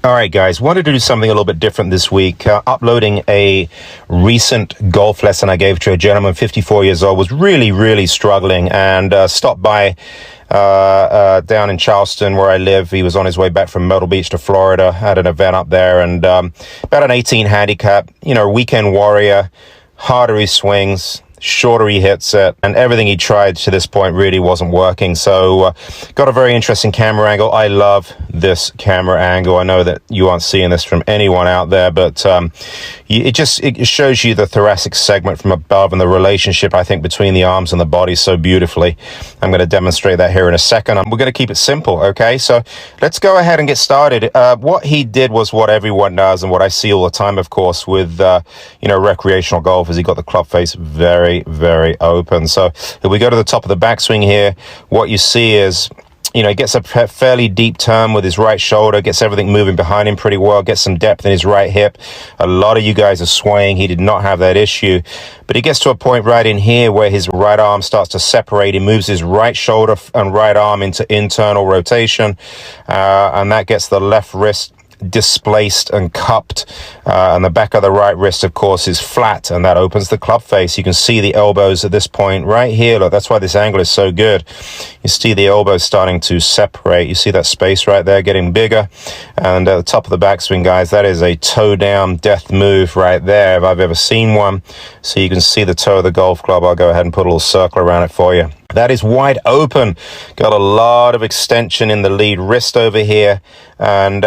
All right, guys, wanted to do something a little bit different this week. Uploading a recent golf lesson I gave to a gentleman, 54 years old, was really struggling, and stopped by down in Charleston where I live. He was on his way back from Myrtle Beach to Florida, had an event up there, and about an 18 handicap, weekend warrior, harder he swings, shorter he hits it, and everything he tried to this point really wasn't working. So got a very interesting camera angle. I love this camera angle. I know that you aren't seeing this from anyone out there, but it shows you the thoracic segment from above and the relationship, I think, between the arms and the body so beautifully. I'm going to demonstrate that here in a second. We're going to keep it simple, okay? So let's go ahead and get started. What he did was what everyone does, and what I see all the time, of course, with recreational golfers. He got the club face very open. So if we go to the top of the backswing here, what you see is, he gets a fairly deep turn with his right shoulder, gets everything moving behind him pretty well, gets some depth in his right hip. A lot of you guys are swaying. He did not have that issue, but he gets to a point right in here where his right arm starts to separate. He moves his right shoulder and right arm into internal rotation, and that gets the left wrist displaced and cupped, and the back of the right wrist, of course, is flat, and that opens the club face. You can see the elbows at this point right here. Look, that's why this angle is so good. You see the elbows starting to separate. You see that space right there getting bigger, and at the top of the backswing, guys, that is a toe down death move right there if I've ever seen one. So you can see the toe of the golf club. I'll go ahead and put a little circle around it for you. That is wide open. Got a lot of extension in the lead wrist over here. And,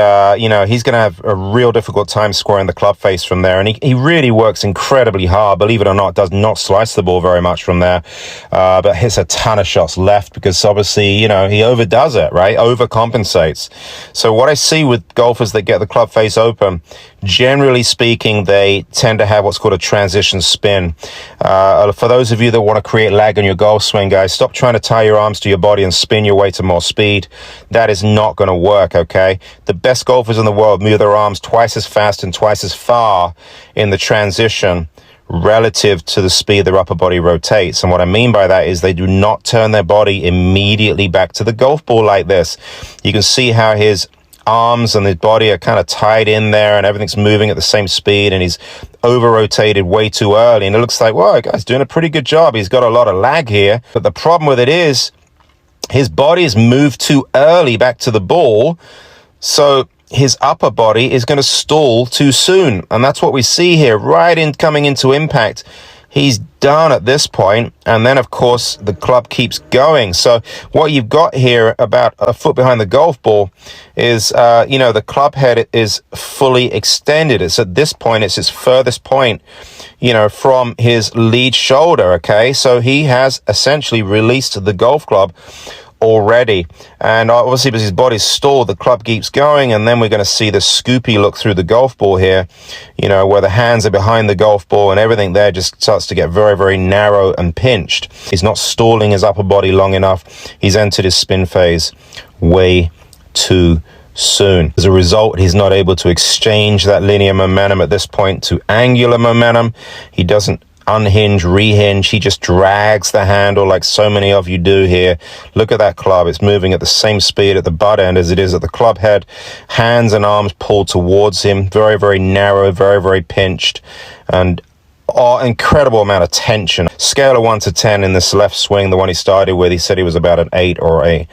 he's going to have a real difficult time scoring the club face from there. And he really works incredibly hard. Believe it or not, does not slice the ball very much from there. But hits a ton of shots left because obviously, he overdoes it, right? Overcompensates. So what I see with golfers that get the club face open, generally speaking, they tend to have what's called a transition spin. For those of you that want to create lag on your golf swing, guys, stop trying to tie your arms to your body and spin your way to more speed. That is not going to work, okay? The best golfers in the world move their arms twice as fast and twice as far in the transition relative to the speed their upper body rotates. And what I mean by that is they do not turn their body immediately back to the golf ball like this. You can see how his arms and his body are kind of tied in there, and everything's moving at the same speed, and he's over rotated way too early, and it looks like, well, the guy's doing a pretty good job. He's got a lot of lag here, but the problem with it is his body is moved too early back to the ball, so his upper body is going to stall too soon. And that's what we see here, right in coming into impact. He's done at this point, and then of course the club keeps going. So what you've got here, about a foot behind the golf ball, is the club head is fully extended. It's at this point, it's his furthest point, from his lead shoulder. Okay, so he has essentially released the golf club already, and obviously because his body's stalled, the club keeps going, and then we're going to see the scoopy look through the golf ball here, where the hands are behind the golf ball and everything there just starts to get very narrow and pinched. He's not stalling his upper body long enough. He's entered his spin phase way too soon. As a result, he's not able to exchange that linear momentum at this point to angular momentum. He doesn't unhinge, rehinge. He just drags the handle like so many of you do here. Look at that club. It's moving at the same speed at the butt end as it is at the club head. Hands and arms pulled towards him. Very narrow, very pinched, and incredible amount of tension. Scale of 1 to 10 in this left swing, the one he started with, he said he was about an 8 or a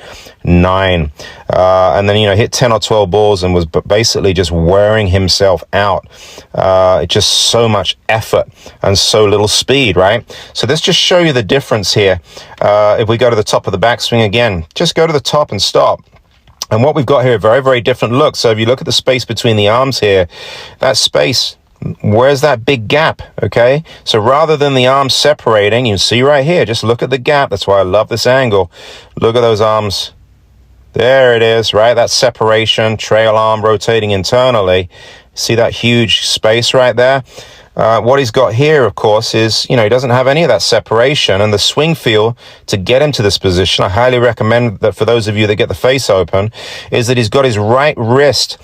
9. And then, hit 10 or 12 balls and was basically just wearing himself out. Just so much effort and so little speed, right? So let's just show you the difference here. If we go to the top of the backswing again, just go to the top and stop. And what we've got here, very different look. So if you look at the space between the arms here, that space, where's that big gap? Okay, so rather than the arms separating, you see right here, just look at the gap. That's why I love this angle. Look at those arms. There it is, right? That separation, trail arm rotating internally. See that huge space right there? What he's got here, of course, is, he doesn't have any of that separation, and the swing feel to get him to this position, I highly recommend that for those of you that get the face open, is that he's got his right wrist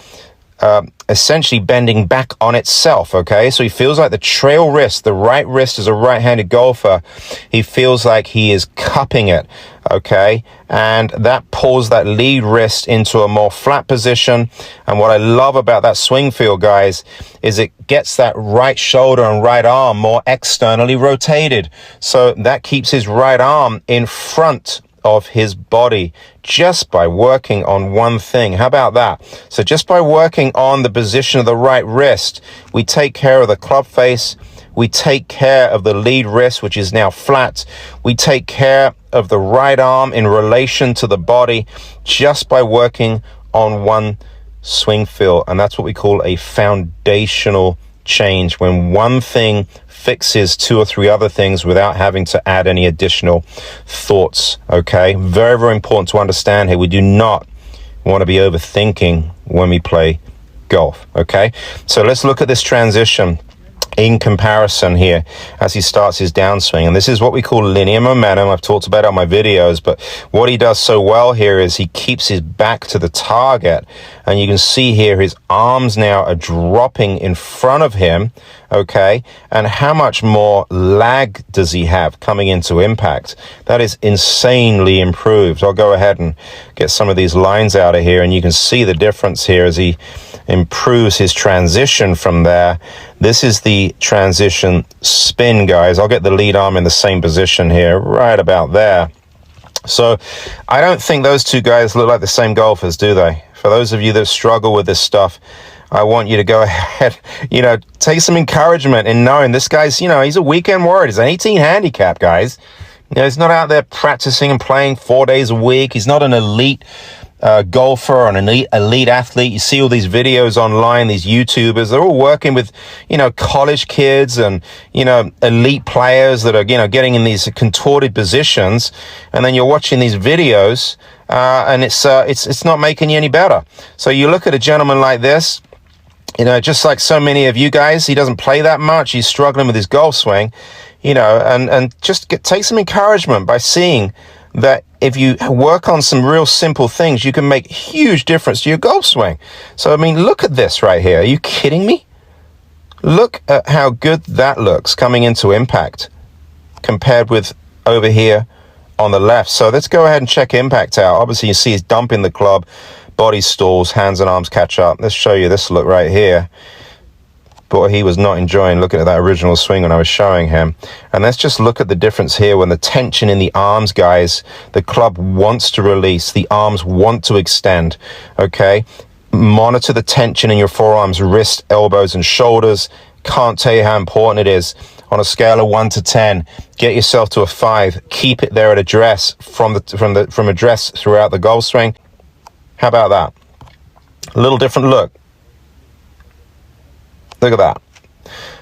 essentially bending back on itself, okay? So he feels like the trail wrist, the right wrist as a right-handed golfer, he feels like he is cupping it, okay? And that pulls that lead wrist into a more flat position. And what I love about that swing feel, guys, is it gets that right shoulder and right arm more externally rotated. So that keeps his right arm in front of his body just by working on one thing. How about that? So just by working on the position of the right wrist, we take care of the club face, we take care of the lead wrist, which is now flat, we take care of the right arm in relation to the body just by working on one swing feel. And that's what we call a foundational change, when one thing fixes two or three other things without having to add any additional thoughts, okay? Very, very important to understand here. We do not want to be overthinking when we play golf, okay? So let's look at this transition in comparison here as he starts his downswing. And this is what we call linear momentum. I've talked about it on my videos, but what he does so well here is he keeps his back to the target. And you can see here his arms now are dropping in front of him, okay? And how much more lag does he have coming into impact? That is insanely improved. I'll go ahead and get some of these lines out of here, and you can see the difference here as he improves his transition from there. This is the transition spin, guys. I'll get the lead arm in the same position here, right about there. So I don't think those two guys look like the same golfers, do they? For those of you that struggle with this stuff, I want you to go ahead, take some encouragement in knowing this guy's, he's a weekend warrior. He's an 18 handicap, guys. He's not out there practicing and playing 4 days a week. He's not an elite golfer or an elite athlete. You see all these videos online, these YouTubers, they're all working with, college kids and, elite players that are, getting in these contorted positions. And then you're watching these videos, and it's not making you any better. So you look at a gentleman like this, just like so many of you guys, he doesn't play that much. He's struggling with his golf swing, and just take some encouragement by seeing that if you work on some real simple things, you can make a huge difference to your golf swing. So, look at this right here. Are you kidding me? Look at how good that looks coming into impact compared with over here on the left. So let's go ahead and check impact out. Obviously, you see he's dumping the club, body stalls, hands and arms catch up. Let's show you this look right here. But he was not enjoying looking at that original swing when I was showing him. And let's just look at the difference here when the tension in the arms, guys, the club wants to release, the arms want to extend, okay? Monitor the tension in your forearms, wrist, elbows, and shoulders. Can't tell you how important it is. On a scale of 1 to 10, get yourself to a 5. Keep it there at address from address throughout the golf swing. How about that? A little different look. Look at that.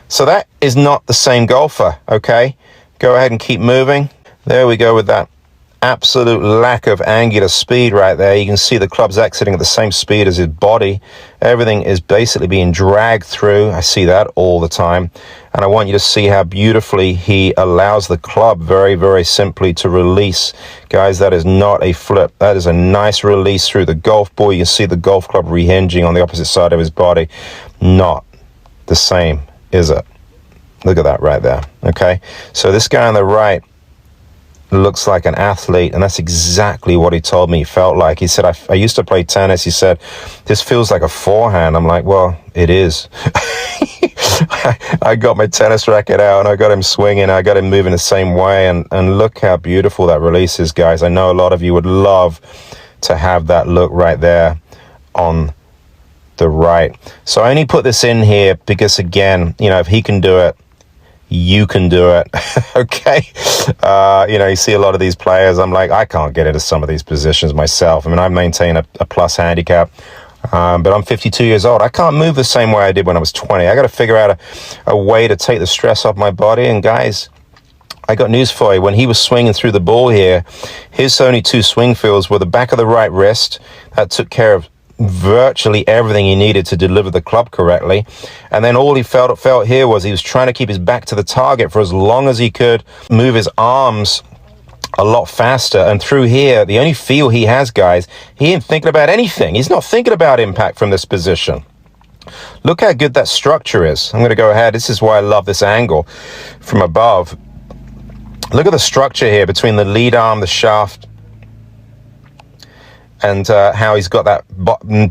So that is not the same golfer, okay? Go ahead and keep moving. There we go with that absolute lack of angular speed right there. You can see the club's exiting at the same speed as his body. Everything is basically being dragged through. I see that all the time. And I want you to see how beautifully he allows the club very, very simply to release. Guys, that is not a flip. That is a nice release through the golf ball. You can see the golf club rehinging on the opposite side of his body. Not the same, is it? Look at that right there, okay? So this guy on the right looks like an athlete, and that's exactly what he told me he felt like. He said, I used to play tennis. He said, this feels like a forehand. I'm like, well, it is. I got my tennis racket out, and I got him swinging. I got him moving the same way, and look how beautiful that release is, guys. I know a lot of you would love to have that look right there on the right. So I only put this in here because, again, if he can do it, you can do it. Okay. You see a lot of these players, I'm like, I can't get into some of these positions myself. I maintain a plus handicap, but I'm 52 years old. I can't move the same way I did when I was 20. I got to figure out a way to take the stress off my body. And guys, I got news for you. When he was swinging through the ball here, his only two swing feels were the back of the right wrist. That took care of virtually everything he needed to deliver the club correctly. And then all he felt here was he was trying to keep his back to the target for as long as he could, move his arms a lot faster. And through here, the only feel he has, guys, he ain't thinking about anything. He's not thinking about impact from this position. Look how good that structure is. I'm going to go ahead. This is why I love this angle from above. Look at the structure here between the lead arm, the shaft, and how he's got that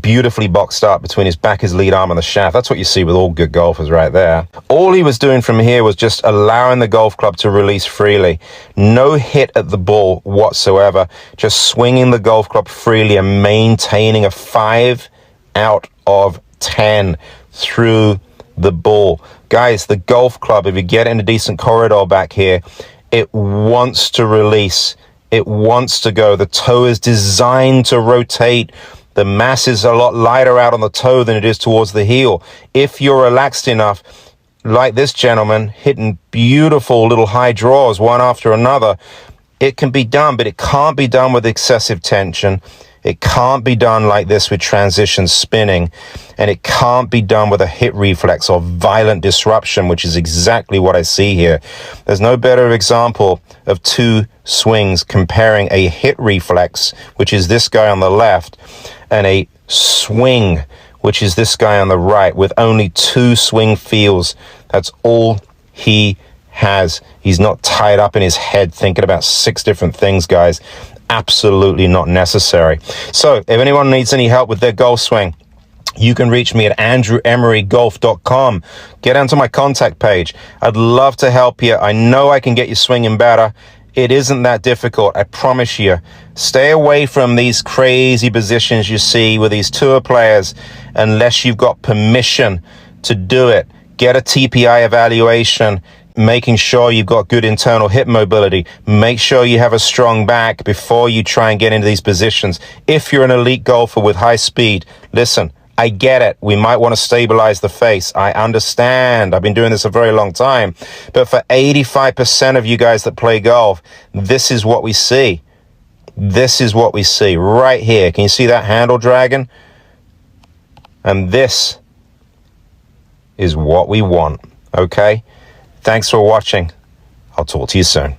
beautifully boxed up between his back, his lead arm, and the shaft. That's what you see with all good golfers right there. All he was doing from here was just allowing the golf club to release freely. No hit at the ball whatsoever. Just swinging the golf club freely and maintaining a 5 out of 10 through the ball. Guys, the golf club, if you get in a decent corridor back here, it wants to release. It wants to go. The toe is designed to rotate. The mass is a lot lighter out on the toe than it is towards the heel. If you're relaxed enough, like this gentleman, hitting beautiful little high draws one after another, it can be done, but it can't be done with excessive tension. It can't be done like this with transition spinning, and it can't be done with a hit reflex or violent disruption, which is exactly what I see here. There's no better example of two swings comparing a hit reflex, which is this guy on the left, and a swing, which is this guy on the right, with only 2 swing feels. That's all he has. He's not tied up in his head thinking about 6 different things, guys. Absolutely not necessary. So if anyone needs any help with their golf swing, you can reach me at andrewemerygolf.com. Get onto my contact page. I'd love to help you. I know I can get you swinging better. It isn't that difficult, I promise you. Stay away from these crazy positions you see with these tour players unless you've got permission to do it. Get a TPI evaluation, making sure you've got good internal hip mobility. Make sure you have a strong back before you try and get into these positions. If you're an elite golfer with high speed, listen, I get it. We might want to stabilize the face. I understand. I've been doing this a very long time. But for 85% of you guys that play golf, this is what we see. This is what we see right here. Can you see that handle dragging? And this is what we want. Okay? Thanks for watching. I'll talk to you soon.